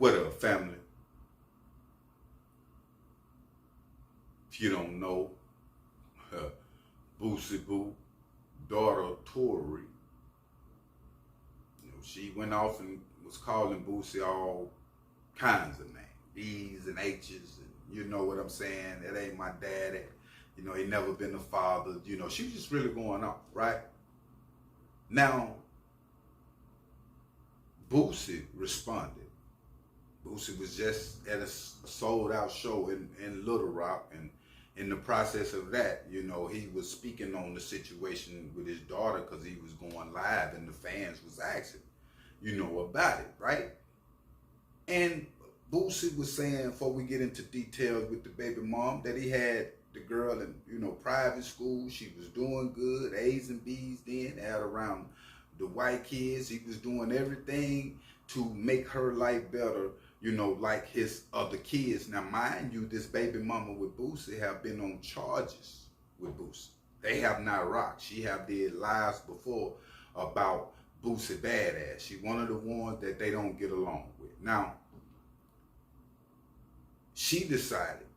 What up, family? If you don't know, Boosie Boo, daughter Tori, she went off and was calling Boosie all kinds of names, B's and H's, and you know what I'm saying? That ain't my daddy. He never been a father. She was just really going off, right? Now, Boosie responded. Boosie was just at a sold-out show in Little Rock, and in the process of that, he was speaking on the situation with his daughter because he was going live, and the fans was asking, about it, right? And Boosie was saying, before we get into details with the baby mom, that he had the girl in, private school. She was doing good, A's and B's then, out around the white kids. He was doing everything to make her life better, like his other kids. Now, mind you, this baby mama with Boosie have been on charges with Boosie. They have not rocked. She have did lies before about Boosie badass. She one of the ones that they don't get along with. Now, she decided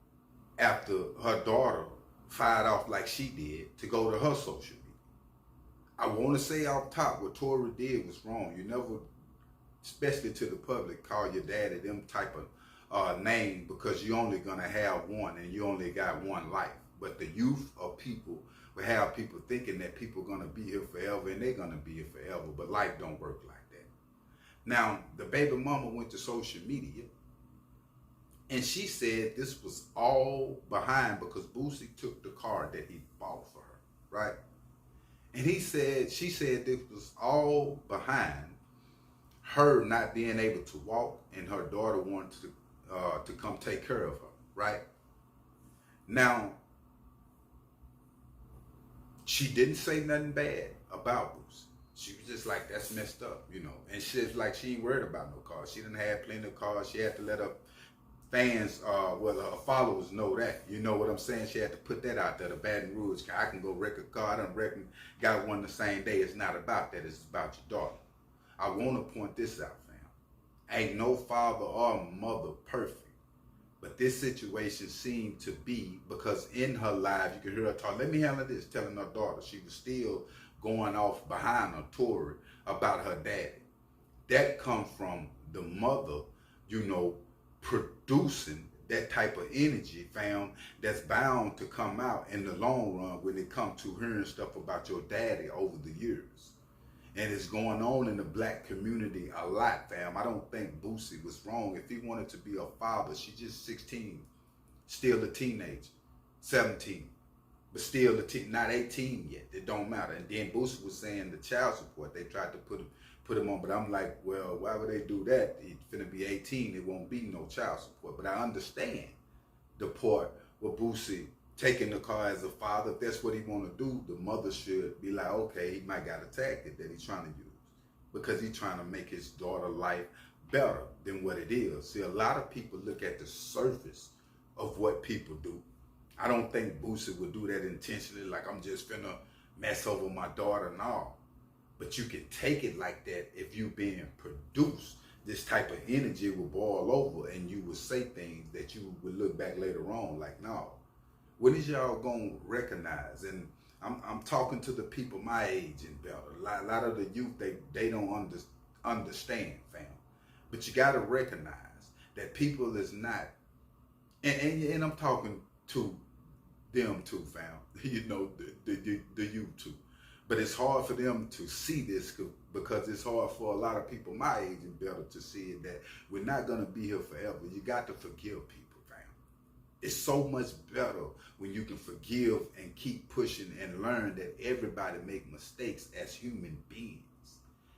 after her daughter fired off like she did to go to her social media. I want to say off top, what Tori did was wrong. You never, especially to the public, call your daddy them type of name, because you're only going to have one and you only got one life. But the youth of people will have people thinking that people are going to be here forever, and they're going to be here forever, but life don't work like that. Now, the baby mama went to social media, and she said this was all behind because Boosie took the car that he bought for her, right? And she said this was all behind her not being able to walk, and her daughter wanted to come take care of her, right? Now, she didn't say nothing bad about Boosie. She was just like, that's messed up, And she's like, she ain't worried about no cars. She didn't have plenty of cars. She had to let her fans, her followers know that. You know what I'm saying? She had to put that out there. The Baton Rouge, I can go wreck a car. I done got one the same day. It's not about that. It's about your daughter. I want to point this out, fam. Ain't no father or mother perfect. But this situation seemed to be, because in her life, you can hear her talk, let me handle this, telling her daughter. She was still going off behind her, Tori, about her daddy. That comes from the mother, producing that type of energy, fam, that's bound to come out in the long run when it comes to hearing stuff about your daddy over the years. And it's going on in the black community a lot, fam. I don't think Boosie was wrong. If he wanted to be a father, she's just 16, still a teenager, 17, but still not 18 yet. It don't matter. And then Boosie was saying the child support, they tried to put him on, but I'm like, well, why would they do that? He's finna be 18, it won't be no child support. But I understand the part where Boosie taking the car as a father. If that's what he want to do, the mother should be like, okay, he might got a tactic that he's trying to use because he's trying to make his daughter's life better than what it is. See, a lot of people look at the surface of what people do. I don't think Boosie would do that intentionally, like I'm just finna mess over my daughter and all. But you can take it like that if you being produced. This type of energy will boil over and you will say things that you would look back later on like, no. When is y'all gonna recognize? And I'm talking to the people my age and better. A lot of the youth, they don't understand, fam. But you gotta recognize that people is not, and I'm talking to them too, fam. The youth too. But it's hard for them to see this because it's hard for a lot of people my age and better to see it, that we're not gonna be here forever. You got to forgive people. It's so much better when you can forgive and keep pushing and learn that everybody make mistakes as human beings.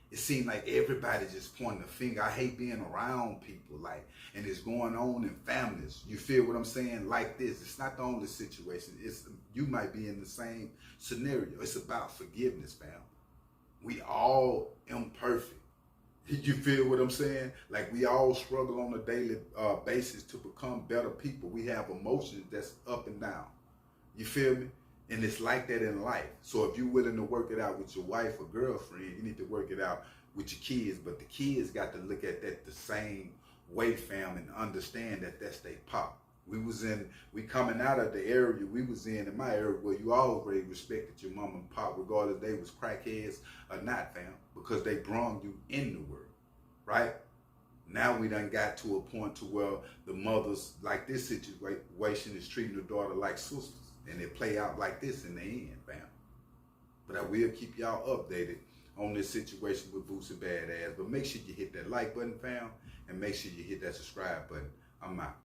It seems like everybody just pointing a finger. I hate being around people and it's going on in families. You feel what I'm saying? Like this. It's not the only situation. You might be in the same scenario. It's about forgiveness, fam. We all imperfect. You feel what I'm saying? Like we all struggle on a daily basis to become better people. We have emotions that's up and down. You feel me? And it's like that in life. So if you're willing to work it out with your wife or girlfriend, you need to work it out with your kids. But the kids got to look at that the same wait, fam, and understand that that's their pop. We coming out of the area we was in my area, where you always respected your mom and pop, regardless if they was crackheads or not, fam, because they brung you in the world, right? Now we done got to a point to where the mothers, like this situation, is treating the daughter like sisters, and it play out like this in the end, fam. But I will keep y'all updated on this situation with Boosie Badass. But make sure you hit that like button, fam, and make sure you hit that subscribe button. I'm out.